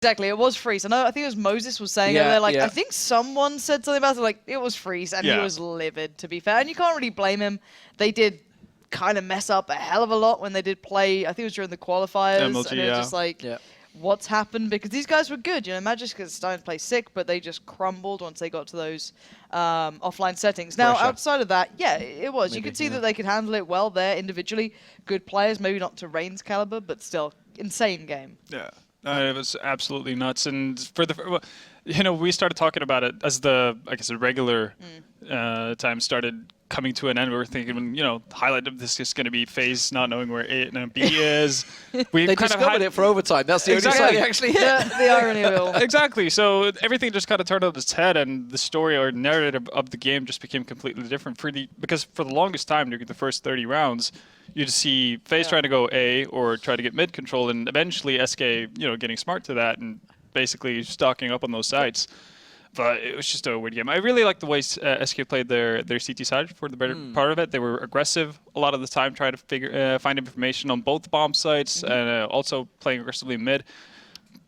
Exactly, it was Freeze. I think it was Moses was saying it. They're like, I think someone said something about it. Like, it was Freeze, and he was livid, to be fair. And you can't really blame him. They did kind of mess up a hell of a lot when they did play. I think it was during the qualifiers. MLG, and it was just like, what's happened? Because these guys were good. You know, Magic is starting to play sick, but they just crumbled once they got to those offline settings. Now, outside of that, it was. You could see that they could handle it well there individually. Good players, maybe not to Rain's caliber, but still, insane game. Yeah. It was absolutely nuts, and for the, you know, we started talking about it as the, I guess, the regular time started coming to an end. We were thinking, you know, the highlight of this is going to be FaZe not knowing where A and B is. They discovered it for overtime. That's the only side they actually hit. The irony of it all. Exactly. So everything just kind of turned on its head, and the story or narrative of the game just became completely different. Because for the longest time during the first 30 rounds, you'd see FaZe trying to go A or try to get mid control, and eventually SK, you know, getting smart to that and basically stocking up on those sites. But it was just a weird game. I really liked the way SK played their CT side for the better part of it. They were aggressive a lot of the time, trying to find information on both bomb sites, and also playing aggressively mid.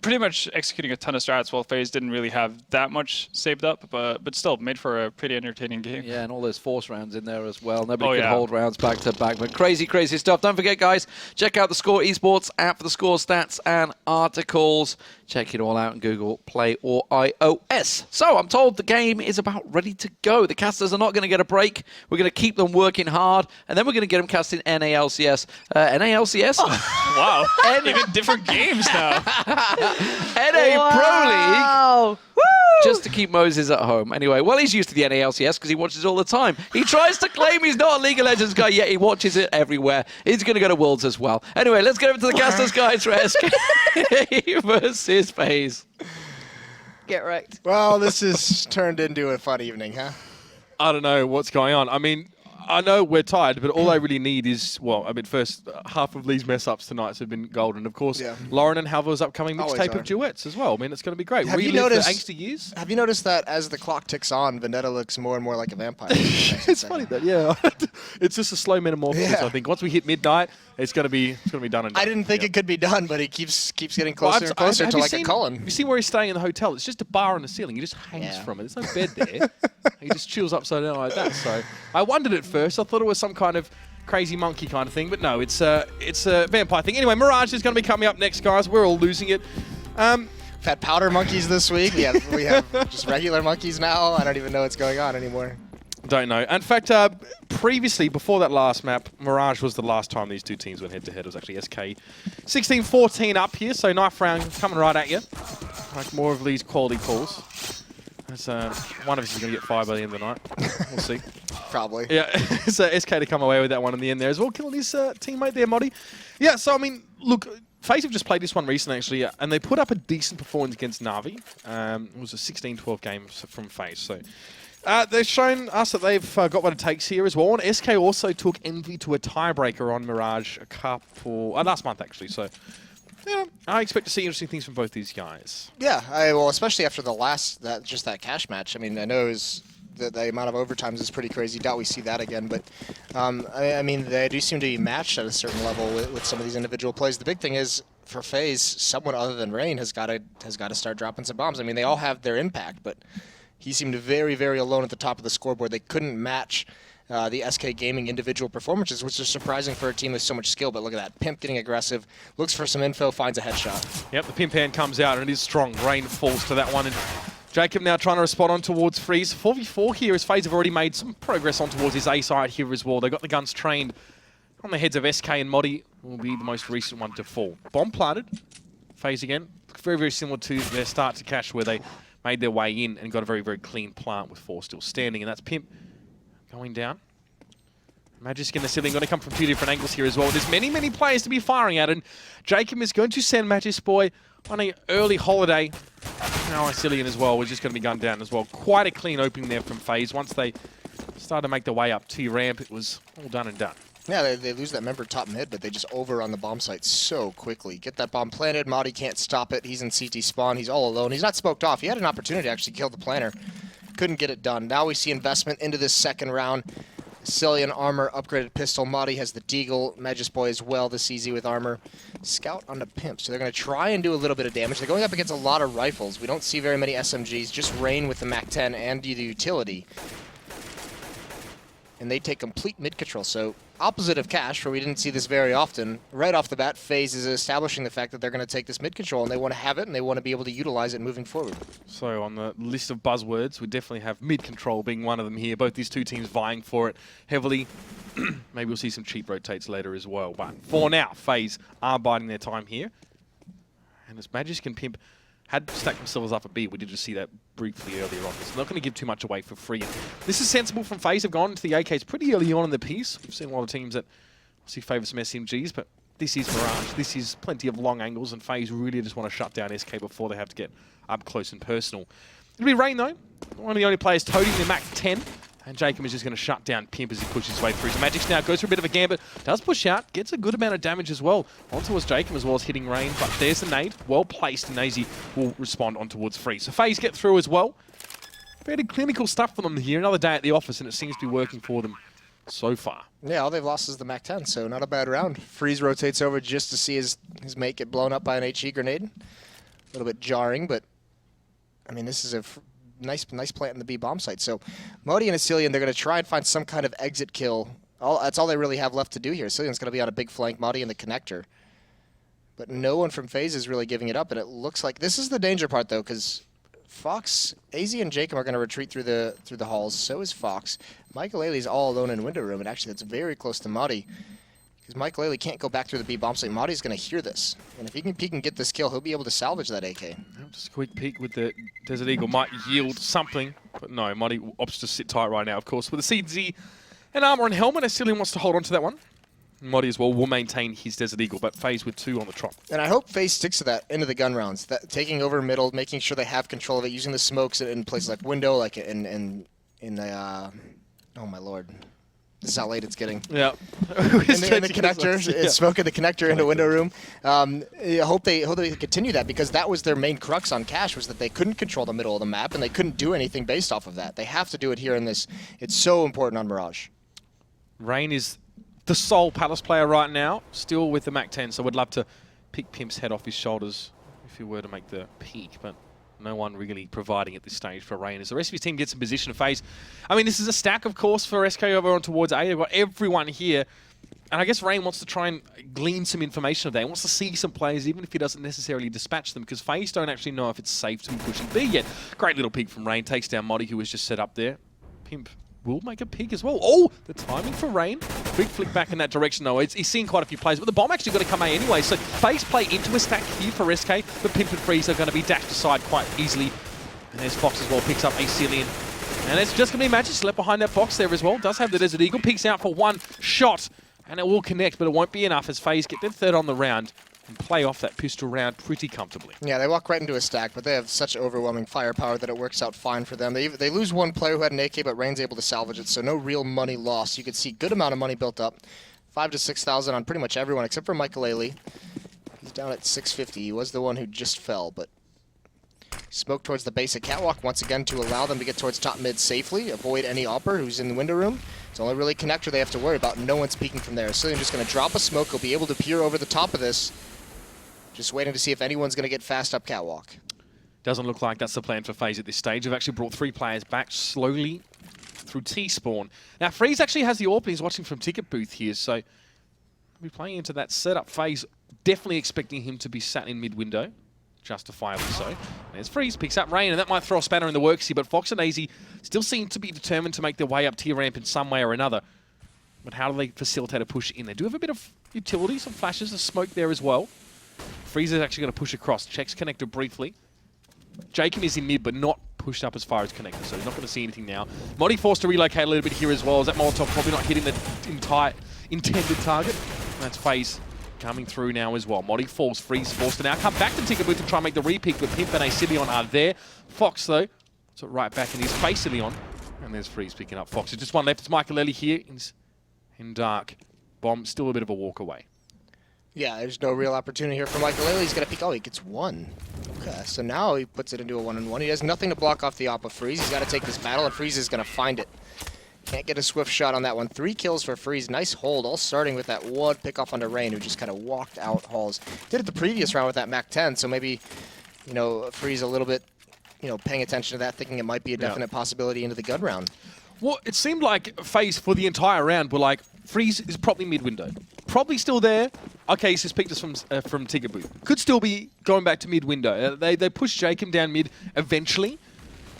Pretty much executing a ton of strats while FaZe didn't really have that much saved up, but still made for a pretty entertaining game. Yeah, and all those force rounds in there as well. Nobody can hold rounds back to back, but crazy, crazy stuff. Don't forget, guys, check out the Score Esports app for the score stats and articles. Check it all out in Google Play or iOS. So I'm told the game is about ready to go. The casters are not going to get a break. We're going to keep them working hard, and then we're going to get them casting NALCS. NALCS? Wow. Even different games now. NA Pro League. Woo! Just to keep Moses at home. Anyway, well, he's used to the NALCS because he watches it all the time. He tries to claim he's not a League of Legends guy, yet he watches it everywhere. He's going to go to Worlds as well. Anyway, let's get over to the casters, guys, for SK versus FaZe. Get wrecked. Well, this has turned into a fun evening, huh? I don't know what's going on. I mean, I know we're tired, but all I really need is, well, I mean, first, half of Lee's mess-ups tonight have been golden. Of course, Lauren and Halvor's upcoming mixtape of duets as well. I mean, it's going to be great. Have you noticed the angsty years? Have you noticed that as the clock ticks on, Vendetta looks more and more like a vampire? It's funny that, it's just a slow metamorphosis. I think once we hit midnight, it's going to be done. And done. I didn't think it could be done, but he keeps getting closer and closer to like a Cullen. Have you seen where he's staying in the hotel? It's just a bar on the ceiling. He just hangs from it. There's no bed there. He just chills upside down like that. So I wondered at first. I thought it was some kind of crazy monkey kind of thing, but no, it's a vampire thing. Anyway, Mirage is going to be coming up next, guys. We're all losing it. Fat powder monkeys this week. Yeah, we have just regular monkeys now. I don't even know what's going on anymore. Don't know. In fact, previously, before that last map, Mirage was the last time these two teams went head-to-head. It was actually SK 16-14 up here, so knife round coming right at you. Like more of these quality calls. As, one of us is going to get fired by the end of the night. We'll see. Probably. Yeah, so SK to come away with that one in the end there as well, killing his teammate there, Moddy. Yeah, so I mean, look, FaZe have just played this one recently, actually, and they put up a decent performance against Na'Vi. It was a 16-12 game from FaZe, so... they've shown us that they've got what it takes here as well. And SK also took Envy to a tiebreaker on Mirage a couple... last month, actually. So, yeah, I expect to see interesting things from both these guys. Yeah, well, especially after the last... that cash match. I mean, I know the amount of overtimes is pretty crazy. Doubt we see that again. But, I mean, they do seem to be matched at a certain level with some of these individual plays. The big thing is, for FaZe, someone other than Rain has got to start dropping some bombs. I mean, they all have their impact, but... he seemed very, very alone at the top of the scoreboard. They couldn't match the SK Gaming individual performances, which is surprising for a team with so much skill. But look at that. Pimp getting aggressive, looks for some info, finds a headshot. Yep, the Pimp hand comes out, and it is strong. Rain falls to that one. And Jacob now trying to respond on towards Freeze. 4v4 here as FaZe have already made some progress on towards his A side here as well. They've got the guns trained on the heads of SK, and Moddy will be the most recent one to fall. Bomb planted. FaZe again. Very, very similar to their start to cash where they made their way in and got a very, very clean plant with 4 still standing. And that's Pimp going down. Magisk in the ceiling, going to come from 2 different angles here as well. There's many, many players to be firing at, and Jacob is going to send Magisk Boy on an early holiday. Now Icillion as well, we're just going to be gunned down as well. Quite a clean opening there from FaZe. Once they started to make their way up to ramp, it was all done and done. Yeah, they lose that member top mid, but they just over on the bomb site so quickly. Get that bomb planted, Moddy can't stop it. He's in CT spawn, he's all alone. He's not smoked off. He had an opportunity to actually kill the planner. Couldn't get it done. Now we see investment into this second round. Cillian armor, upgraded pistol. Madi has the Deagle. Magisboy as well, this easy with armor. Scout on the Pimp. So they're going to try and do a little bit of damage. They're going up against a lot of rifles. We don't see very many SMGs, just Rain with the Mac-10 and the utility. And they take complete mid-control. So opposite of Cash, where we didn't see this very often, right off the bat, FaZe is establishing the fact that they're going to take this mid-control, and they want to have it, and they want to be able to utilize it moving forward. So on the list of buzzwords, we definitely have mid-control being one of them here. Both these two teams vying for it heavily. Maybe we'll see some cheap rotates later as well. But for now, FaZe are biding their time here. And as Magisk and Pimp had stacked themselves up a bit, we did just see that briefly earlier on. So they're not going to give too much away for free. And this is sensible from FaZe. Have gone into the AKs pretty early on in the piece. We've seen a lot of teams that obviously favour some SMGs, but this is Mirage. This is plenty of long angles, and FaZe really just want to shut down SK before they have to get up close and personal. It'll be Rain, though. One of the only players toting the Mac-10. And Jacob is just going to shut down Pimp as he pushes his way through. So Magix now goes for a bit of a gambit, does push out, gets a good amount of damage as well on towards Jacob as well as hitting Rain. But there's the nade, well placed, and AZ will respond on towards Freeze. So FaZe get through as well. Fairly clinical stuff for them here. Another day at the office, and it seems to be working for them so far. Yeah, all they've lost is the Mac-10, so not a bad round. Freeze rotates over just to see his mate get blown up by an HE grenade. A little bit jarring, but I mean, this is a nice plant in the B bomb site. So Modi and Cillian, they're going to try and find some kind of exit kill. That's all they really have left to do here. Cillian's going to be on a big flank, Modi in the connector. But no one from FaZe is really giving it up, and it looks like this is the danger part, though, because Fox, AZ, and Jacob are going to retreat through the halls. So is Fox. Michael Ailey's all alone in window room, and actually that's very close to Modi, because Michael Ailey can't go back through the B bomb site. Modi's going to hear this, and if he can peek and get this kill, he'll be able to salvage that AK. Just a quick peek with the Desert Eagle might yield something, but no, Modi opts to sit tight right now, of course. With the CZ and armor and helmet, Cillian wants to hold on to that one. Modi as well will maintain his Desert Eagle, but FaZe with 2 on the trot. And I hope FaZe sticks to that into the gun rounds, that taking over middle, making sure they have control of it, using the smokes in places like window, like in the oh my lord. This is how late it's getting. Yeah. in the connector, yeah. Smoking the connector into window room. I hope they continue that, because that was their main crux on Cash, was that they couldn't control the middle of the map, and they couldn't do anything based off of that. They have to do it here in this. It's so important on Mirage. Rain is the sole Palace player right now, still with the Mac-10, so would love to pick Pimp's head off his shoulders if he were to make the peak, but no one really providing at this stage for Rain as the rest of his team gets in position to FaZe. I mean, this is a stack, of course, for SK over on towards A. They've got everyone here, and I guess Rain wants to try and glean some information of that. He wants to see some players, even if he doesn't necessarily dispatch them, because FaZe don't actually know if it's safe to be pushing B yet. Great little peek from Rain, takes down Modi, who was just set up there. Pimp will make a peek as well. Oh, the timing for Rain. Big flick back in that direction, though. He's seen quite a few plays, but the bomb actually got to come A anyway. So FaZe play into a stack here for SK, but Pimp and Freeze are going to be dashed aside quite easily. And there's Fox as well, picks up a Cillian. And it's just going to be Magic left behind that box there as well. Does have the Desert Eagle, peeks out for one shot, and it will connect, but it won't be enough as FaZe get their 3rd on the round and play off that pistol round pretty comfortably. Yeah, they walk right into a stack, but they have such overwhelming firepower that it works out fine for them. They lose one player who had an AK, but Rain's able to salvage it, so no real money lost. You can see good amount of money built up. 5,000 to 6,000 on pretty much everyone except for Michael Ailey. He's down at 650. He was the one who just fell, but smoke towards the basic catwalk once again to allow them to get towards top mid safely, avoid any opper who's in the window room. It's only really connector they have to worry about. No one's peeking from there. So they're just going to drop a smoke. He'll be able to peer over the top of this. Just waiting to see if anyone's going to get fast up catwalk. Doesn't look like that's the plan for FaZe at this stage. They've actually brought 3 players back slowly through T-spawn. Now, Freeze actually has the AWP, he's watching from ticket booth here, so we'll be playing into that setup. FaZe definitely expecting him to be sat in mid-window. Justifiably so. There's Freeze, picks up Rain, and that might throw a spanner in the works here, but Fox and AZ still seem to be determined to make their way up tier ramp in some way or another. But how do they facilitate a push in? They do have a bit of utility, some flashes of smoke there as well. Freeze is actually going to push across, checks connector briefly. Jacob is in mid, but not pushed up as far as connector, so he's not going to see anything now. Modi forced to relocate a little bit here as well, as that Molotov probably not hitting the entire intended target. And that's FaZe coming through now as well. Modi falls, Freeze forced to now come back to ticket booth to try and make the repeat, but Pimp and Cillian are there. Fox, though, so right back in his face, Cillian. And there's Freeze picking up Fox. There's just one left. It's Michael Ellie here in dark. Bomb, still a bit of a walk away. Yeah, there's no real opportunity here for Michael Ailey. He's going to peek. Oh, he gets 1. Okay, so now he puts it into a 1-on-1. He has nothing to block off the AWP of Freeze. He's got to take this battle, and Freeze is going to find it. Can't get a swift shot on that one. 3 kills for Faze. Nice hold, all starting with that one pick off onto Rain, who just kind of walked out halls. Did it the previous round with that Map2, so maybe, you know, Faze a little bit, you know, paying attention to that, thinking it might be a definite possibility into the gun round. Well, it seemed like Faze for the entire round were like, Faze is probably mid-window. Probably still there. Okay, suspect us from Tigaboo. Could still be going back to mid-window. They pushed Jacob down mid eventually,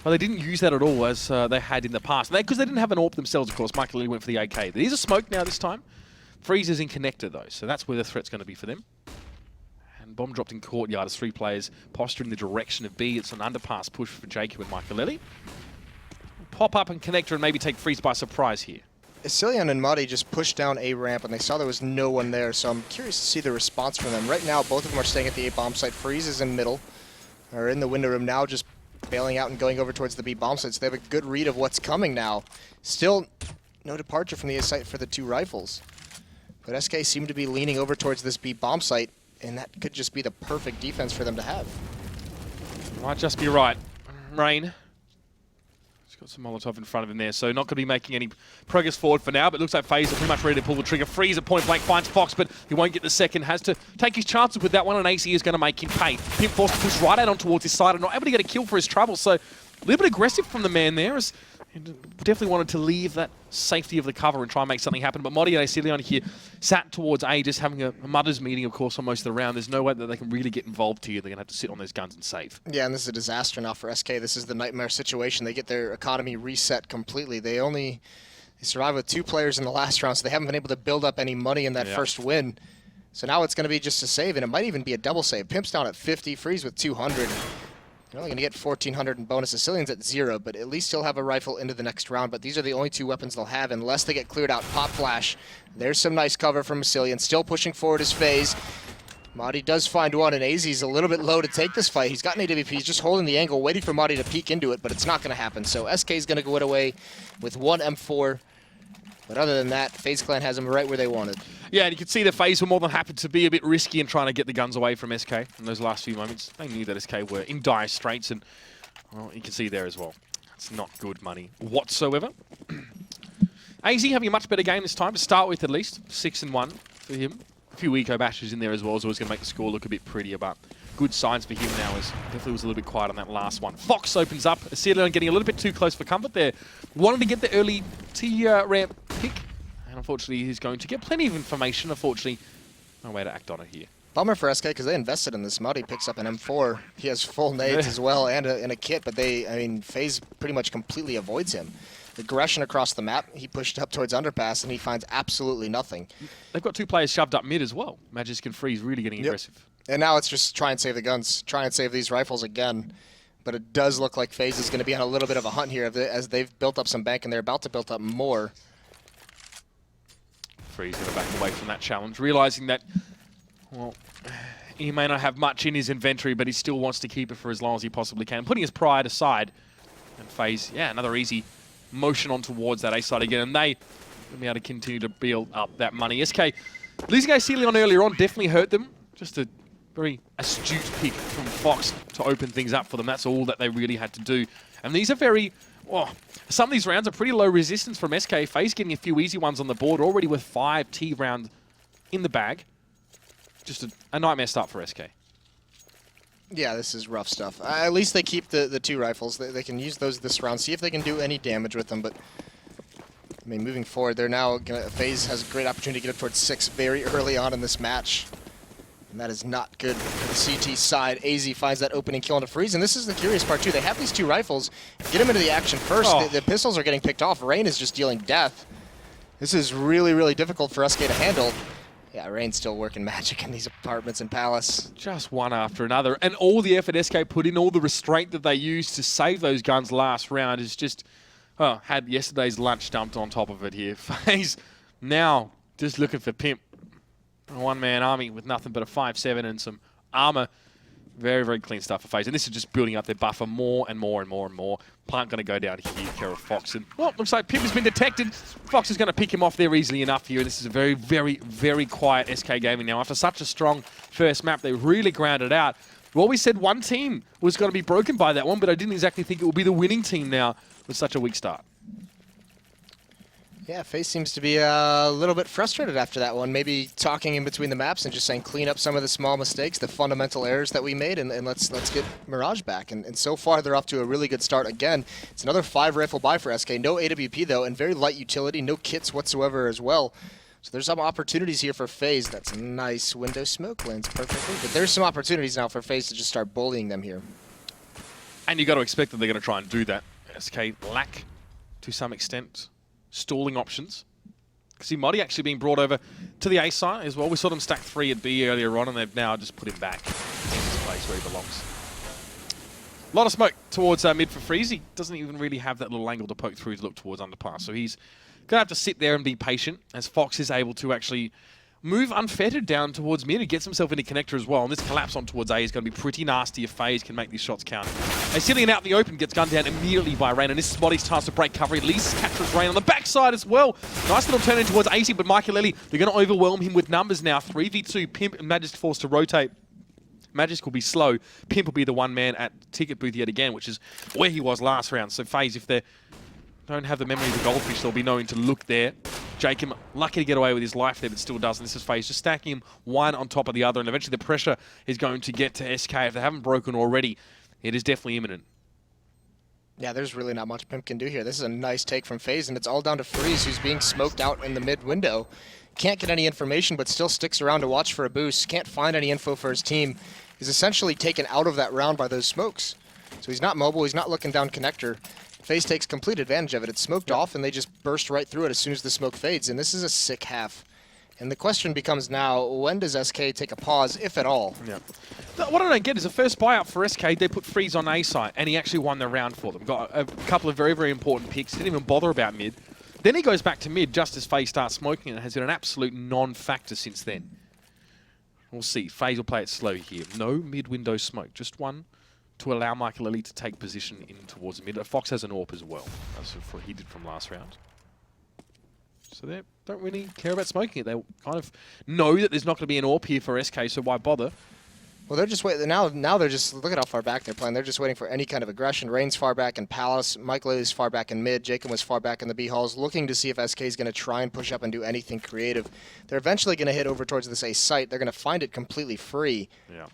but they didn't use that at all as they had in the past. Because they didn't have an AWP themselves, of course. Michael Lilly went for the AK. There's a smoke now this time. Faze is in connector, though, so that's where the threat's going to be for them. And bomb dropped in courtyard as 3 players posture in the direction of B. It's an underpass push for Jacob and Michael Lilly. Pop up and connector and maybe take Faze by surprise here. Isilian and Muddy just pushed down A ramp and they saw there was no one there, so I'm curious to see the response from them. Right now, both of them are staying at the A bomb site. Faze is in middle, or in the window room now, just bailing out and going over towards the B bomb site, so they have a good read of what's coming now. Still no departure from the A site for the 2 rifles. But SK seem to be leaning over towards this B bomb site, and that could just be the perfect defense for them to have. Might just be right. Rain. Got some Molotov in front of him there, so not going to be making any progress forward for now, but looks like Faze are pretty much ready to pull the trigger. Faze at point blank finds Fox, but he won't get the second. Has to take his chances with that one, and AC is going to make him pay. Pimp forced to push right out on towards his side and not able to get a kill for his trouble, so a little bit aggressive from the man there. As definitely wanted to leave that safety of the cover and try and make something happen, but Modi and Acilion here sat towards A, just having a mother's meeting, of course, on most of the round. There's no way that they can really get involved here. They're going to have to sit on those guns and save. Yeah, and this is a disaster now for SK. This is the nightmare situation. They get their economy reset completely. They survived with 2 players in the last round, so they haven't been able to build up any money in that first win. So now it's going to be just a save, and it might even be a double save. Pimp's down at 50, Faze with 200. You're only going to get 1,400 in bonus. Sicilian's at 0, but at least he'll have a rifle into the next round. But these are the only 2 weapons they'll have unless they get cleared out. Pop flash. There's some nice cover from Sicilian. Still pushing forward his Faze. Madi does find one, and AZ's a little bit low to take this fight. He's got an AWP. He's just holding the angle, waiting for Madi to peek into it, but it's not going to happen. So SK's going to go away with 1 M4. But other than that, FaZe Clan has them right where they wanted. Yeah, and you can see the FaZe were more than happy to be a bit risky in trying to get the guns away from SK in those last few moments. They knew that SK were in dire straits, and well, you can see there as well. It's not good money whatsoever. AZ having a much better game this time, to start with at least. 6-1 for him. A few eco bashes in there as well, so it's going to make the score look a bit prettier, but good signs for him now, as definitely was a little bit quiet on that last one. Fox opens up. Acilion getting a little bit too close for comfort there. Wanted to get the early T-ramp pick, and unfortunately he's going to get plenty of information. Unfortunately, no way to act on it here. Bummer for SK because they invested in this. Muddy picks up an M4. He has full nades as well and a kit, but FaZe pretty much completely avoids him. Aggression across the map. He pushed up towards underpass and he finds absolutely nothing. They've got 2 players shoved up mid as well. Magisk and Freeze really getting aggressive. And now it's just try and save the guns, try and save these rifles again. But it does look like FaZe is going to be on a little bit of a hunt here as they've built up some bank and they're about to build up more. Freeze going to back away from that challenge, realizing that, well, he may not have much in his inventory, but he still wants to keep it for as long as he possibly can. Putting his pride aside, and FaZe, yeah, another easy motion on towards that A side again, and they will be able to continue to build up that money. SK losing Acilion earlier on definitely hurt them. Just a very astute pick from Fox to open things up for them. That's all that they really had to do. And these are very, some of these rounds are pretty low resistance from SK. FaZe getting a few easy ones on the board, already with 5 T rounds in the bag. Just a nightmare start for SK. Yeah, this is rough stuff. At least they keep the 2 rifles. They can use those this round, see if they can do any damage with them. But I mean, moving forward, they're now FaZe has a great opportunity to get up towards 6 very early on in this match. And that is not good for the CT side. AZ finds that opening kill into Faze, and this is the curious part too. They have these 2 rifles. Get them into the action first. The pistols are getting picked off. Rain is just dealing death. This is really, really difficult for SK to handle. Yeah, Rain's still working magic in these apartments in Palace. Just one after another. And all the effort SK put in, all the restraint that they used to save those guns last round is just, had yesterday's lunch dumped on top of it here. FaZe now just looking for Pimp. A one-man army with nothing but a 5.7 and some armor. Very, very clean stuff for FaZe. And this is just building up their buffer more and more and more and more. Plant going to go down here, care of Fox. And, well, looks like Pimp has been detected. Fox is going to pick him off there easily enough here. And this is a very, very, very quiet SK gaming now. After such a strong first map, they really grounded out. We always said one team was going to be broken by that one, but I didn't exactly think it would be the winning team now with such a weak start. Yeah, Faze seems to be a little bit frustrated after that one. Maybe talking in between the maps and just saying clean up some of the small mistakes, the fundamental errors that we made, and let's get Mirage back. And so far, they're off to a really good start. Again, it's another 5 rifle buy for SK. No AWP, though, and very light utility. No kits whatsoever as well. So there's some opportunities here for Faze. That's a nice window smoke, lands perfectly. But there's some opportunities now for Faze to just start bullying them here. And you got to expect that they're going to try and do that. SK lack, to some extent, stalling options. See Modi actually being brought over to the A site as well. We saw them stack 3 at B earlier on, and they've now just put him back in his place where he belongs. A lot of smoke towards mid for Faze. He doesn't even really have that little angle to poke through to look towards underpass. So he's going to have to sit there and be patient as Fox is able to actually move unfettered down towards mid and gets himself into connector as well. And this collapse on towards A is going to be pretty nasty if Faze can make these shots count. Cillian out in the open gets gunned down immediately by Rain, and this is Modi's task to break cover. At least captures Rain on the backside as well. Nice little turn in towards 80, but Michaelelli, they're going to overwhelm him with numbers now. 3v2, Pimp and Magisk forced to rotate. Magisk will be slow. Pimp will be the one man at ticket booth yet again, which is where he was last round. So Faze, if they don't have the memory of the goldfish, they'll be knowing to look there. Jacob, lucky to get away with his life there, but still doesn't. This is Faze just stacking him one on top of the other, and eventually the pressure is going to get to SK. If they haven't broken already, it is definitely imminent. Yeah, there's really not much Pimp can do here. This is a nice take from Faze, and it's all down to Freeze, who's being smoked out in the mid window. Can't get any information, but still sticks around to watch for a boost. Can't find any info for his team. He's essentially taken out of that round by those smokes. So he's not mobile, he's not looking down connector. Faze takes complete advantage of it. It's smoked off, and they just burst right through it as soon as the smoke fades, and this is a sick half. And the question becomes now, when does SK take a pause, if at all? Yeah. What I don't get is the first buyout for SK, they put Freeze on A site, and he actually won the round for them. Got a couple of very, very important picks. Didn't even bother about mid. Then he goes back to mid just as Faze starts smoking, and has been an absolute non-factor since then. We'll see. Faze will play it slow here. No mid-window smoke, just one to allow Michaelelli to take position in towards the mid. Fox has an AWP as well, as he did from last round. So they don't really care about smoking it. They kind of know that there's not going to be an AWP here for SK, so why bother? Well, they're just waiting. Now they're just, look at how far back they're playing. They're just waiting for any kind of aggression. Rain's far back in Palace. Michaelelli's far back in mid. Jacob was far back in the B halls, looking to see if SK is going to try and push up and do anything creative. They're eventually going to hit over towards this A site. They're going to find it completely free. Yeah.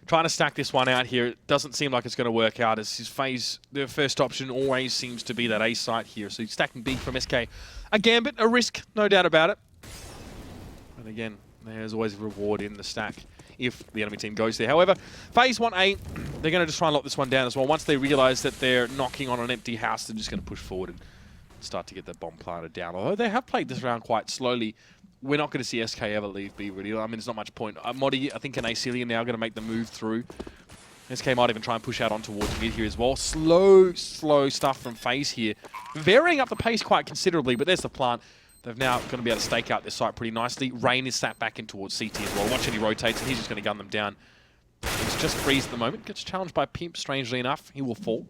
Trying to stack this one out here. It doesn't seem like it's going to work out as his Faze, their first option always seems to be that A site here. So he's stacking B from SK. A gambit, a risk, no doubt about it. And again, there's always a reward in the stack if the enemy team goes there. However, Faze want A, they're going to just try and lock this one down as well. Once they realize that they're knocking on an empty house, they're just going to push forward and start to get that bomb planted down. Although they have played this round quite slowly, we're not going to see SK ever leave B, really. I mean, there's not much point. Modi, I think, and Cillian now going to make the move through. SK might even try and push out on towards mid here as well. Slow stuff from Faze here. Varying up the pace quite considerably, but there's the plant. They've now going to be able to stake out this site pretty nicely. Rain is sat back in towards CT as well. Watch, and he rotates, and he's just going to gun them down. It's just Freeze at the moment. Gets challenged by Pimp, strangely enough. He will fall.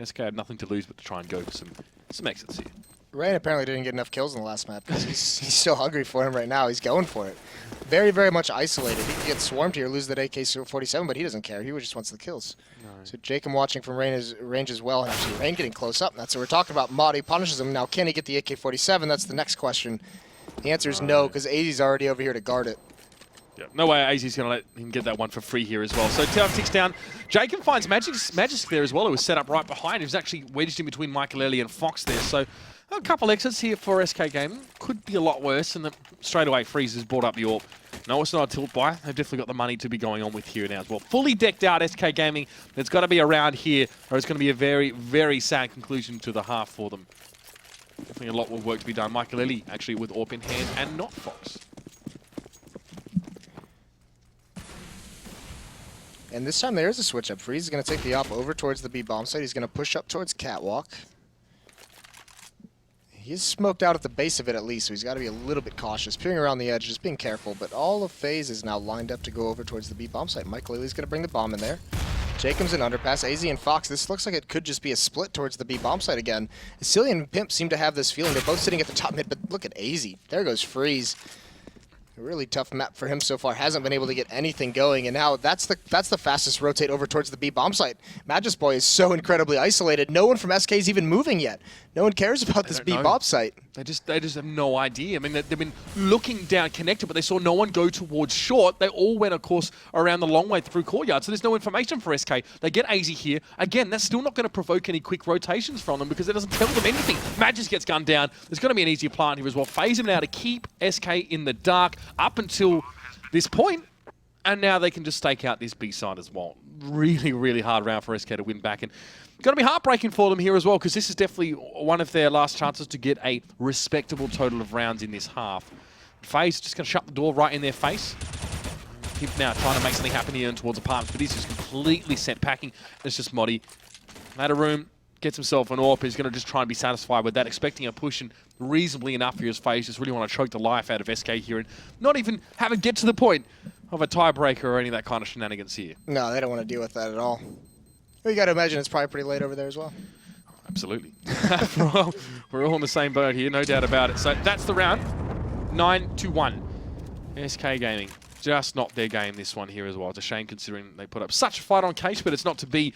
SK had nothing to lose but to try and go for some exits here. Rain apparently didn't get enough kills in the last map because he's so hungry for him right now. He's going for it. Very, very much isolated. He can get swarmed here, lose that AK-47, but he doesn't care. He just wants the kills. No. So Jacob watching from range as well, and actually Rain getting close up. That's what we're talking about. Modi punishes him. Now, can he get the AK-47? That's the next question. The answer is no, because AZ's already over here to guard it. Yeah, no way AZ's going to let him get that one for free here as well. So Tau ticks down. Jacob finds Magisk there as well, who was set up right behind. He was actually wedged in between Michaelelli and Fox there. So a couple exits here for SK Gaming. Could be a lot worse, and then straight away Freeze has brought up the AWP. No, it's not a tilt buy. They've definitely got the money to be going on with here now as well. Fully decked out SK Gaming. There's got to be a round here, or it's going to be a very, very sad conclusion to the half for them. Definitely a lot of work to be done. Michaelelli actually with AWP in hand, and not Fox. And this time there is a switch up. Freeze is going to take the op over towards the B bomb site. He's going to push up towards Catwalk. He's smoked out at the base of it at least, so he's got to be a little bit cautious. Peering around the edge, just being careful. But all of Faze is now lined up to go over towards the B bomb site. Michaelelli's going to bring the bomb in there. Jacob's in underpass. AZ and Fox, this looks like it could just be a split towards the B bomb site again. Cillian and Pimp seem to have this feeling. They're both sitting at the top mid, but look at AZ. There goes Freeze. A really tough map for him so far. Hasn't been able to get anything going, and now that's the fastest rotate over towards the B bomb site. Magisboy is so incredibly isolated. No one from SK is even moving yet. No one cares about this B bomb site. They just have no idea. I mean, they've been looking down connected, but they saw no one go towards short. They all went, of course, around the long way through courtyard, so there's no information for SK. They get AZ here. Again, that's still not going to provoke any quick rotations from them because it doesn't tell them anything. Magis gets gunned down. There's going to be an easier plant here as well. Faze him now to keep SK in the dark up until this point, and now they can just stake out this B side as well. Really, really hard round for SK to win back, and going to be heartbreaking for them here as well because this is definitely one of their last chances to get a respectable total of rounds in this half. Faze just going to shut the door right in their face. Keep now trying to make something happen here and towards apartments, but he's just completely sent packing. It's just Moddy. Ladder room, gets himself an AWP. He's going to just try and be satisfied with that, expecting a push and reasonably enough for his Faze. Just really want to choke the life out of SK here and not even have it get to the point of a tiebreaker or any of that kind of shenanigans here. No, they don't want to deal with that at all. You got to imagine it's probably pretty late over there as well. Absolutely. We're all in the same boat here, no doubt about it. So that's the round. 9-1. SK Gaming. Just not their game, this one here as well. It's a shame considering they put up such a fight on Case, but it's not to be.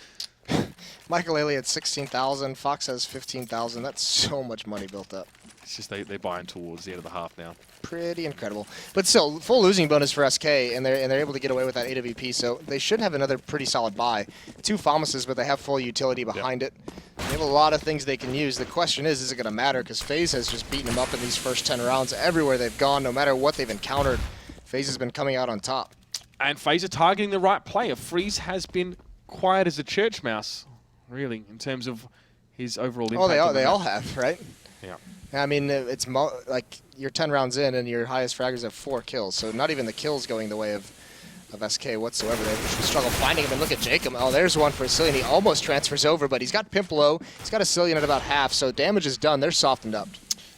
Michael Ailey at 16,000. Fox has 15,000. That's so much money built up. It's just they're buying towards the end of the half now. Pretty incredible. But still, full losing bonus for SK, and they're able to get away with that AWP, so they should have another pretty solid buy. 2 Famuses, but they have full utility behind it. They have a lot of things they can use. The question is it going to matter? Because Faze has just beaten them up in these first 10 rounds. Everywhere they've gone, no matter what they've encountered, Faze has been coming out on top. And Faze are targeting the right player. Freeze has been quiet as a church mouse, really, in terms of his overall impact. Oh, they all have, right? Yeah. I mean, it's like you're 10 rounds in and your highest fraggers have 4 kills, so not even the kills going the way of SK whatsoever. They struggle finding him, and look at Jacob. Oh, there's one for Cillian. He almost transfers over, but he's got Pimp low. He's got a Cillian at about half, so damage is done. They're softened up.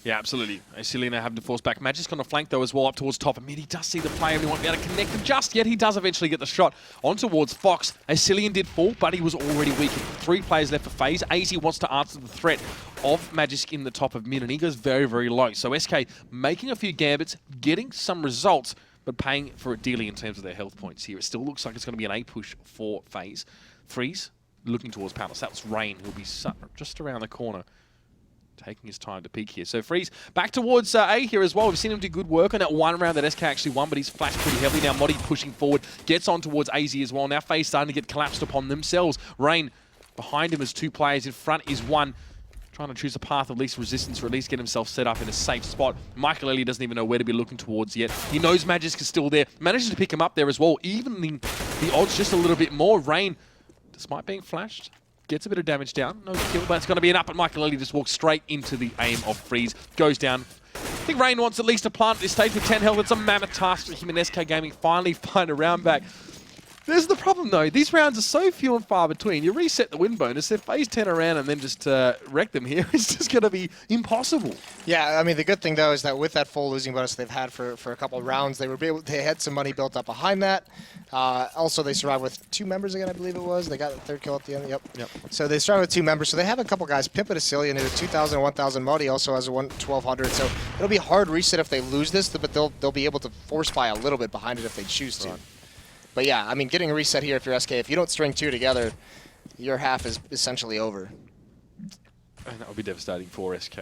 Yeah, absolutely. Cillian having to force back. Magic's going to flank, though, as well, up towards top. I mean, he does see the player, and he won't be able to connect him just yet. He does eventually get the shot on towards Fox. Cillian did fall, but he was already weakened. 3 players left for Faze. AZ wants to answer the threat of Magic in the top of mid, and he goes very, very low. So SK making a few gambits, getting some results, but paying for it dearly in terms of their health points here. It still looks like it's going to be an A push for Faze. Freeze looking towards Palace. That was Rain, who'll be just around the corner, taking his time to peek here. So Freeze back towards A here as well. We've seen him do good work on that one round that SK actually won, but he's flashed pretty heavily. Now Moddy pushing forward, gets on towards AZ as well. Now Faze starting to get collapsed upon themselves. Rain behind him as 2 players. In front is 1. Trying to choose a path of least resistance or at least get himself set up in a safe spot. Michael Ellie doesn't even know where to be looking towards yet. He knows Magisk is still there. Manages to pick him up there as well, evening the odds just a little bit more. Rain, despite being flashed, gets a bit of damage down. No kill, but it's going to be an up, and Michael Ellie just walks straight into the aim of Freeze. Goes down. I think Rain wants at least a plant at this stage with 10 health. It's a mammoth task for him and SK Gaming finally find a round back. There's the problem, though. These rounds are so few and far between. You reset the win bonus, if Faze turn around and then just wreck them here, it's just going to be impossible. Yeah, I mean, the good thing, though, is that with that full losing bonus they've had for a couple of rounds, they had some money built up behind that. Also, they survived with 2 members again, I believe it was. They got the 3rd kill at the end. Yep. So they started with 2 members. So they have a couple guys. Pimp at Cillian, who 2,000 and 1,000. Modi also has a 1,200. So it'll be a hard reset if they lose this, but they'll be able to force buy a little bit behind it if they choose to. Right. But yeah, I mean, getting a reset here if you're SK, if you don't string 2 together, your half is essentially over. And that would be devastating for SK.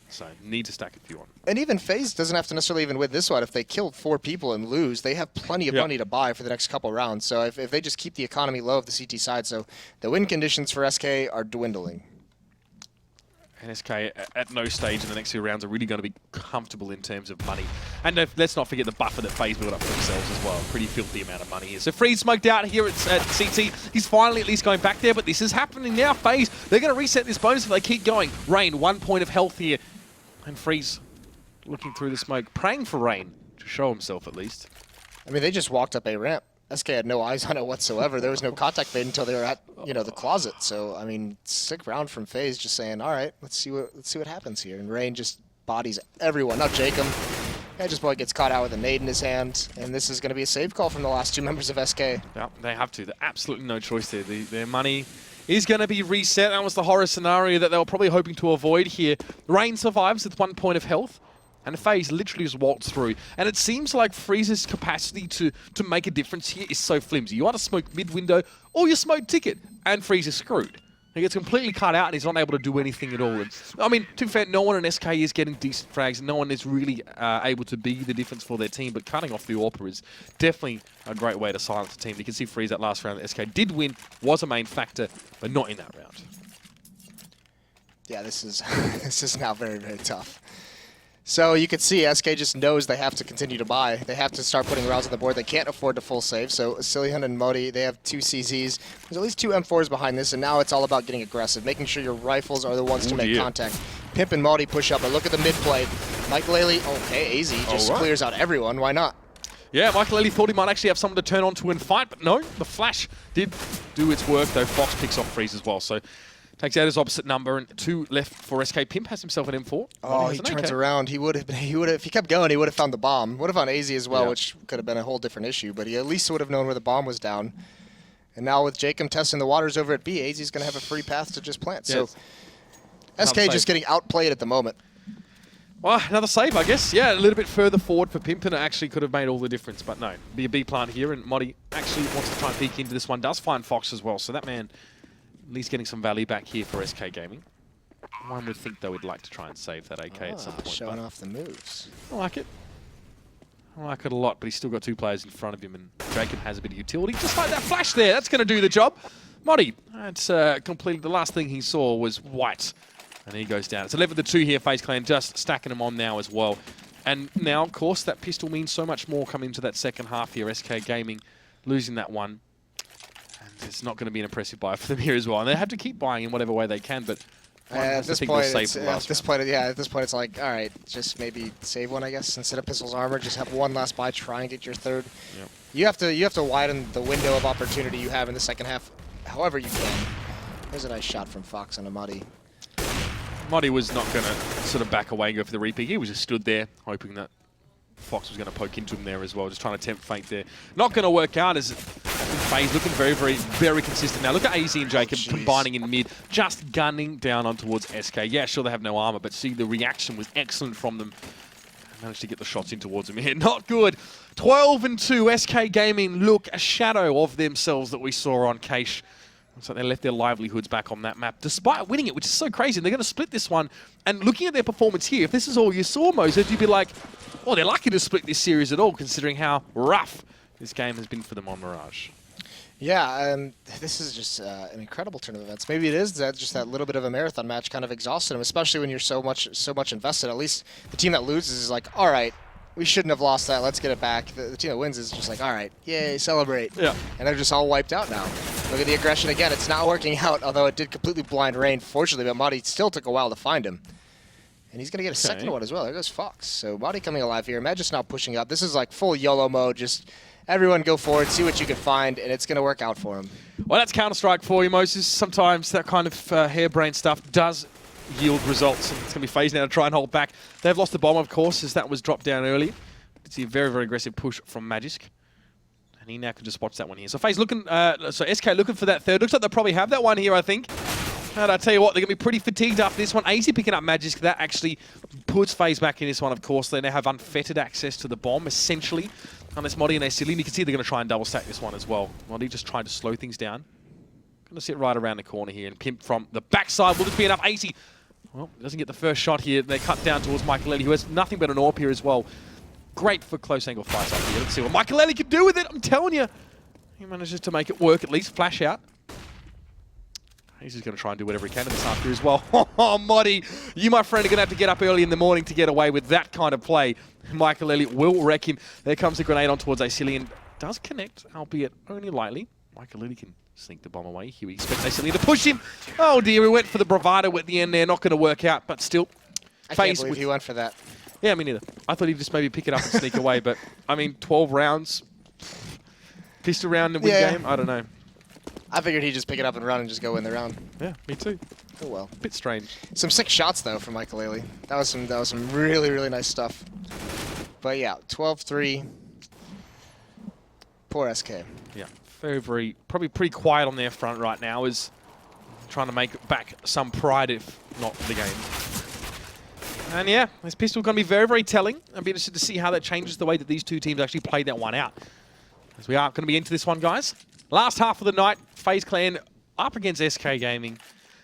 So need to stack a few on. And even FaZe doesn't have to necessarily even win this one. If they kill 4 people and lose, they have plenty of money to buy for the next couple rounds. So if they just keep the economy low of the CT side, so the win conditions for SK are dwindling. And SK at no stage in the next 2 rounds are really going to be comfortable in terms of money. And let's not forget the buffer that FaZe built up for themselves as well. Pretty filthy amount of money here. So Freeze smoked out here at CT. He's finally at least going back there, but this is happening now. FaZe, they're going to reset this bonus if they keep going. Rain, 1 point of health here. And Freeze looking through the smoke, praying for Rain to show himself at least. I mean, they just walked up a ramp. SK had no eyes on it whatsoever. There was no contact made until they were at, the closet. So, I mean, sick round from FaZe, just saying, all right, let's see what happens here. And Rain just bodies everyone. Not Jacob. Magisboy gets caught out with a nade in his hand, and this is going to be a save call from the last 2 members of SK. Yeah, they have to. There's absolutely no choice there. Their money is going to be reset. That was the horror scenario that they were probably hoping to avoid here. Rain survives with 1 point of health. and Faze literally just waltzed through. And it seems like Freeze's capacity to make a difference here is so flimsy. You either smoke mid-window or you smoke ticket, and Freeze is screwed. He gets completely cut out and he's not able to do anything at all. And, I mean, to be fair, no one in SK is getting decent frags. No one is really able to be the difference for their team, but cutting off the AWPer is definitely a great way to silence the team. You can see Freeze that last round that SK did win, was a main factor, but not in that round. Yeah, this is this is now very, very tough. So you can see SK just knows they have to continue to buy. They have to start putting rounds on the board. They can't afford to full save. So Cillian and Modi, they have 2 CZs. There's at least 2 M4s behind this, and now it's all about getting aggressive, making sure your rifles are the ones to make contact. Pimp and Modi push up, but look at the mid play. Michael Ailey, okay, AZ just clears out everyone. Why not? Yeah, Michael Ailey thought he might actually have someone to turn on to and fight, but no, the flash did do its work, though. Fox picks off Freeze as well, so takes out his opposite number, and 2 left for SK. Pimp has himself an M4. Oh, he turns around. He would have, if he kept going, he would have found the bomb. Would have found AZ as well, which could have been a whole different issue, but he at least would have known where the bomb was down. And now with Jacob testing the waters over at B, AZ's going to have a free path to just plant. Yes. So SK just getting outplayed at the moment. Well, another save, I guess. Yeah, a little bit further forward for Pimp, and it actually could have made all the difference, but no. Be a B plant here, and Modi actually wants to try and peek into this one. Does find Fox as well, so that man at least getting some value back here for SK Gaming. One would think, though, we'd like to try and save that AK at some point. Showing off the moves. I like it. I like it a lot, but he's still got 2 players in front of him, and Jacob has a bit of utility. Just like that flash there, that's going to do the job. Modi, that's completely, the last thing he saw was white, and he goes down. It's 11-2 here, FaZe Clan just stacking them on now as well. And now, of course, that pistol means so much more coming into that second half here. SK Gaming losing that one. It's not going to be an impressive buy for them here as well, and they have to keep buying in whatever way they can. But at this point, it's like, all right, just maybe save one, I guess, instead of Pistol's armor. Just have one last buy, try and get your third. Yep. You have to widen the window of opportunity you have in the second half, however you can. There's a nice shot from Fox on a Modi. Modi was not going to sort of back away and go for the repeat. He was just stood there, hoping that Fox was going to poke into him there as well, just trying to tempt fate there. Not going to work out as FaZe looking very, very, very consistent. Now look at AZ and Jacob combining in mid, just gunning down on towards SK. Yeah, sure, they have no armor, but see, the reaction was excellent from them. Managed to get the shots in towards him here. Not good. 12-2, SK Gaming look a shadow of themselves that we saw on Cache. Looks like they left their livelihoods back on that map, despite winning it, which is so crazy. And they're going to split this one. And looking at their performance here, if this is all you saw, Moses, you'd be like, well, they're lucky to split this series at all, considering how rough this game has been for them on Mirage. Yeah, this is just an incredible turn of events. Maybe it is just that little bit of a marathon match kind of exhausted them, especially when you're so much invested. At least the team that loses is like, all right, we shouldn't have lost that. Let's get it back. The team that wins is just like, all right, yay, celebrate. Yeah. And they're just all wiped out now. Look at the aggression again. It's not working out, although it did completely blind Rain, fortunately, but Modi still took a while to find him. And he's going to get a second one as well. There goes Fox. So Modi coming alive here. Mad just now pushing up. This is like full YOLO mode. Just everyone go forward, see what you can find, and it's going to work out for him. Well, that's Counter-Strike for you, Moses. Sometimes that kind of harebrained stuff does yield results. And it's going to be FaZe now to try and hold back. They've lost the bomb, of course, as that was dropped down early. You see a very, very aggressive push from Magisk. And he now can just watch that one here. So FaZe looking, so SK looking for that third. Looks like they'll probably have that one here, I think. And I tell you what, they're going to be pretty fatigued after this one. AZ picking up Magisk. That actually puts FaZe back in this one, of course. They now have unfettered access to the bomb, essentially. Unless Modi and Cillian, you can see they're going to try and double stack this one as well. Modi just trying to slow things down. Going to sit right around the corner here and Pimp from the backside. Will this be enough? AZ, well, doesn't get the first shot here. They cut down towards Michael Ailey, who has nothing but an AWP here as well. Great for close angle fights up here. Let's see what Michael Ailey can do with it. I'm telling you. He manages to make it work, at least flash out. He's just going to try and do whatever he can in this after as well. Oh, Modi, you, my friend, are going to have to get up early in the morning to get away with that kind of play. Michael Ailey will wreck him. There comes the grenade on towards Cillian. Does connect, albeit only lightly. Michael Ailey can sneak the bomb away. Here we expect Cillian to push him. Oh, dear, he went for the bravado at the end there. Not going to work out, but still. I can't believe he went for that. Yeah, me neither. I thought he'd just maybe pick it up and sneak away, but, I mean, 12 rounds, pistol round and win game? I don't know. I figured he'd just pick it up and run and just go win the round. Yeah, me too. Oh well. Bit strange. Some sick shots though from Michael Ailey. That was some really, really nice stuff. But yeah, 12-3. Poor SK. Yeah, very, very, probably pretty quiet on their front right now, is trying to make back some pride, if not the game. And yeah, this pistol going to be very, very telling. I'll be interested to see how that changes the way that these two teams actually play that one out. As we are going to be into this one, guys. Last half of the night, FaZe Clan up against SK Gaming.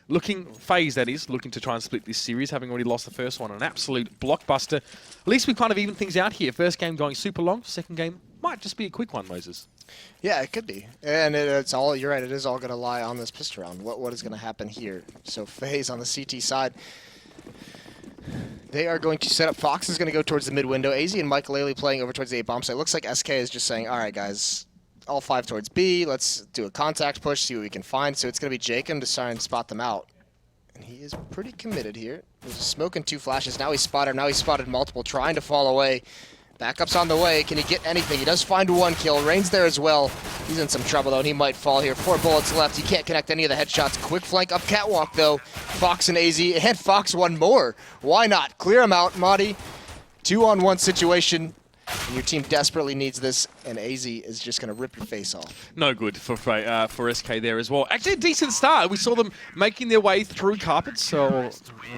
FaZe that is, looking to try and split this series, having already lost the first one. An absolute blockbuster. At least we kind of even things out here. First game going super long, second game might just be a quick one, Moses. Yeah, it could be. And it's all, you're right, it is all going to lie on this pistol round. What is going to happen here? So FaZe on the CT side. They are going to set up. Fox is going to go towards the mid window. AZ and Michael Ailey playing over towards the A bomb site. Looks like SK is just saying, all right, guys, all 5 towards B. Let's do a contact push, see what we can find. So it's going to be Jacob to try and spot them out. And he is pretty committed here. There's a smoke and 2 flashes. Now he's spotted him. Now he's spotted multiple, trying to fall away. Backup's on the way. Can he get anything? He does find 1 kill. Rain's there as well. He's in some trouble, though, and he might fall here. 4 bullets left. He can't connect any of the headshots. Quick flank up catwalk, though. Fox and AZ, and Fox 1 more. Why not? Clear him out, Madi. 2-on-1 situation. And your team desperately needs this, and AZ is just going to rip your face off. No good for SK there as well. Actually, a decent start. We saw them making their way through carpets, or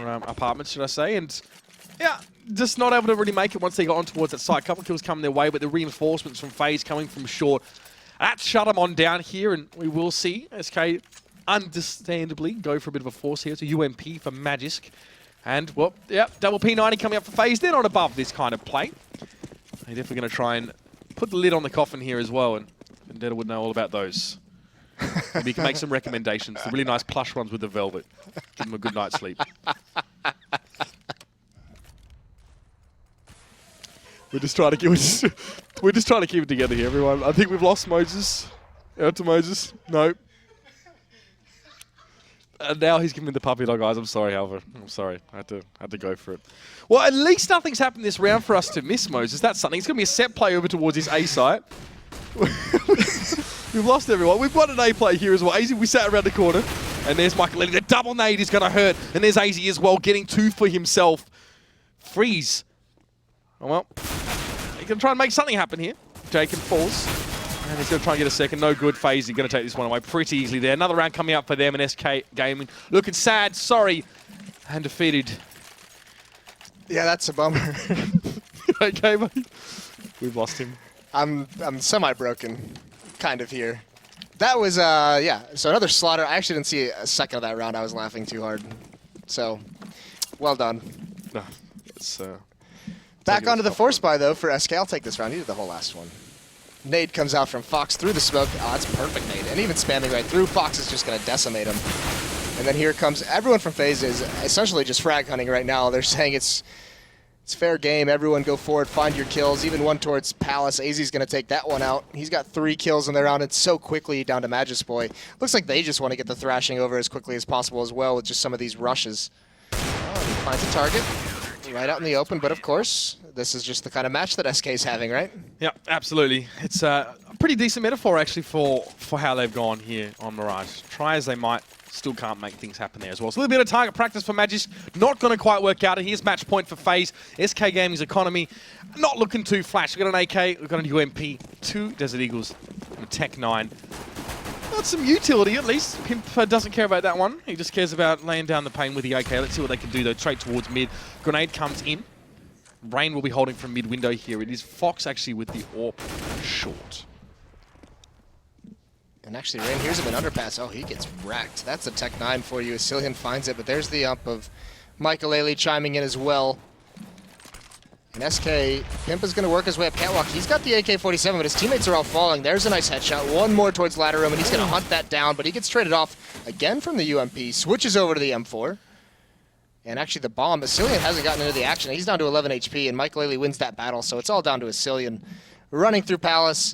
apartments, should I say, and yeah, just not able to really make it once they got on towards that site. A couple of kills coming their way, but the reinforcements from FaZe coming from short. That shut them on down here, and we will see SK understandably go for a bit of a force here. It's a UMP for Magisk. And, well, yeah, double P90 coming up for FaZe. They're not above this kind of play. They're definitely going to try and put the lid on the coffin here as well, and Vendetta would know all about those. Maybe you can make some recommendations. The really nice plush ones with the velvet. Give them a good night's sleep. We're just trying to keep it together here, everyone. I think we've lost Moses. Out to Moses. No. And now he's giving me the puppy dog eyes. I'm sorry, Alva. I'm sorry. I had to go for it. Well, at least nothing's happened this round for us to miss Moses. That's something. It's going to be a set play over towards his A site. We've lost everyone. We've got an A play here as well. AZ, we sat around the corner. And there's Michael Lenny. The double nade is going to hurt. And there's AZ as well, getting 2 for himself. Freeze. Oh, well. He's going to try and make something happen here. Jacob falls. And he's going to try and get a second. No good. FaZe. He's going to take this one away pretty easily there. Another round coming up for them and SK Gaming. Looking sad, sorry, and defeated. Yeah, that's a bummer. Okay, mate. We've lost him. I'm semi-broken, kind of here. That was, yeah, so another slaughter. I actually didn't see a second of that round. I was laughing too hard. So, well done. No, it's, back onto the force buy, though, for SK. I'll take this round. He did the whole last one. Nade comes out from Fox through the smoke. Oh, that's perfect nade. And even spamming right through, Fox is just going to decimate him. And then here comes everyone from FaZe is essentially just frag hunting right now. They're saying it's fair game. Everyone go forward, find your kills. Even one towards Palace. AZ's going to take that one out. He's got 3 kills in the round. It's so quickly down to Magisboy. Looks like they just want to get the thrashing over as quickly as possible as well with just some of these rushes. Oh, he finds a target right out in the open, but of course, this is just the kind of match that SK's having, right? Yeah, absolutely. It's a pretty decent metaphor, actually, for how they've gone here on Mirage. Try as they might, still can't make things happen there as well. So a little bit of target practice for Magisk. Not going to quite work out. And here's match point for FaZe. SK Gaming's economy not looking too flash. We've got an AK, we've got an UMP, 2 Desert Eagles, and a Tech 9. Got some utility, at least. Pimp doesn't care about that one. He just cares about laying down the pain with the AK. Let's see what they can do, though. Straight towards mid. Grenade comes in. Rain will be holding from mid window here. It is Fox actually with the AWP short. And actually, Rain here's him an underpass. Oh, he gets wrecked. That's a Tech 9 for you. Cillian finds it, but there's the up of Michael Ailey chiming in as well. And SK, Pimp is going to work his way up catwalk. He's got the AK-47, but his teammates are all falling. There's a nice headshot. One more towards ladder room, and he's going to hunt that down, but he gets traded off again from the UMP. Switches over to the M4. And actually the bomb, Cillian hasn't gotten into the action. He's down to 11 HP, and Michael Ailey wins that battle, so it's all down to Cillian running through Palace.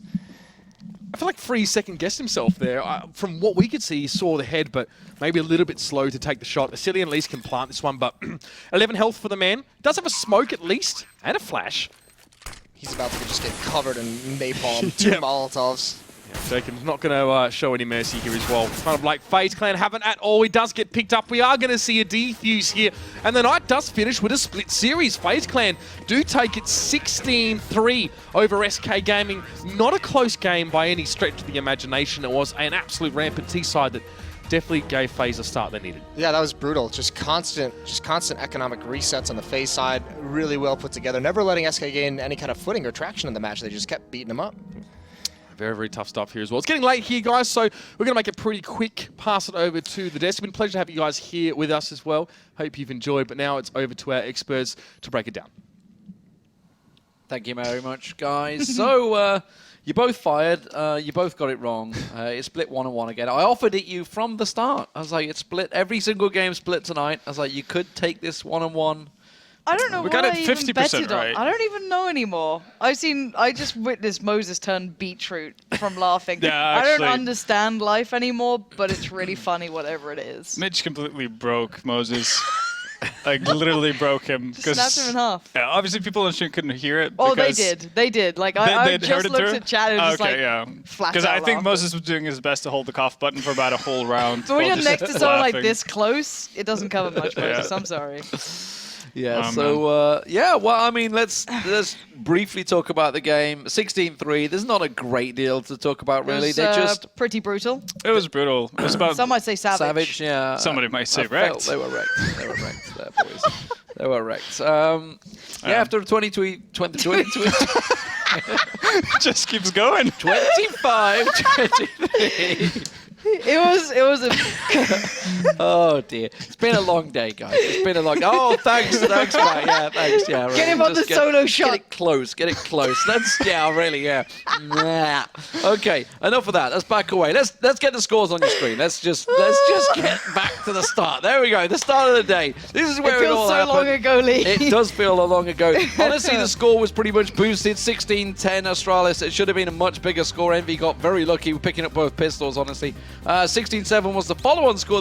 I feel like Freeze second-guessed himself there. From what we could see, he saw the head, but maybe a little bit slow to take the shot. Cillian at least can plant this one, but 11 health for the man. Does have a smoke at least, and a flash. He's about to just get covered in napalm. 2 Molotovs. Yeah, Jacob's not going to show any mercy here as well. Kind of like FaZe Clan haven't at all. He does get picked up. We are going to see a defuse here. And the night does finish with a split series. FaZe Clan do take it 16-3 over SK Gaming. Not a close game by any stretch of the imagination. It was an absolute rampant T-side that definitely gave FaZe a start they needed. Yeah, that was brutal. Just constant economic resets on the FaZe side. Really well put together. Never letting SK gain any kind of footing or traction in the match. They just kept beating them up. Very, very tough stuff here as well. It's getting late here, guys, so we're going to make it pretty quick. Pass it over to the desk. It's been a pleasure to have you guys here with us as well. Hope you've enjoyed, but now it's over to our experts to break it down. Thank you very much, guys. So, you both fired. You both got it wrong. It split 1-1 again. I offered it you from the start. I was like, it's split. Every single game split tonight. I was like, you could take this 1-1. I don't know We what got I it even 50% betted right. on. I don't even know anymore. I just witnessed Moses turn beetroot from laughing. Yeah, I don't actually- understand life anymore, but it's really funny whatever it is. Mitch completely broke Moses. Like, literally broke him. Just snapped him in half. Yeah, obviously, people on stream couldn't hear it. Oh, they because did. They did. Like, I they'd just heard it looked through? at chat and it was just like, flat Because out I think laughing. Moses was doing his best to hold the cough button for about a whole round. But when while you're just next to someone like laughing. this close, it doesn't cover much, Yeah. Moses. I'm sorry. Yeah, Oh, so, yeah, well, I mean, let's briefly talk about the game. 16-3, there's not a great deal to talk about, really. It was, They're just pretty brutal. It was brutal. It was about Some might say savage. savage, yeah. Somebody might say I felt wrecked. They were wrecked. They were wrecked there, boys. They were wrecked. Yeah, after 20 just keeps going. 25, 23. It was a Oh dear, it's been a long day, guys. It's been a long. Oh, thanks, Matt. Yeah, thanks. Yeah, right. Get him on Just the solo shot. Get it close. Get it close. That's really, yeah. Nah. Okay, enough of that. Let's back away. Let's get the scores on your screen. Let's just get back to the start. There we go. The start of the day. This is where it feels all so happened. long ago, Lee. It does feel a long ago. Honestly, the score was pretty much boosted. 16-10 Astralis. It should have been a much bigger score. Envy got very lucky with picking up both pistols, honestly. 16-7 was the follow-on score.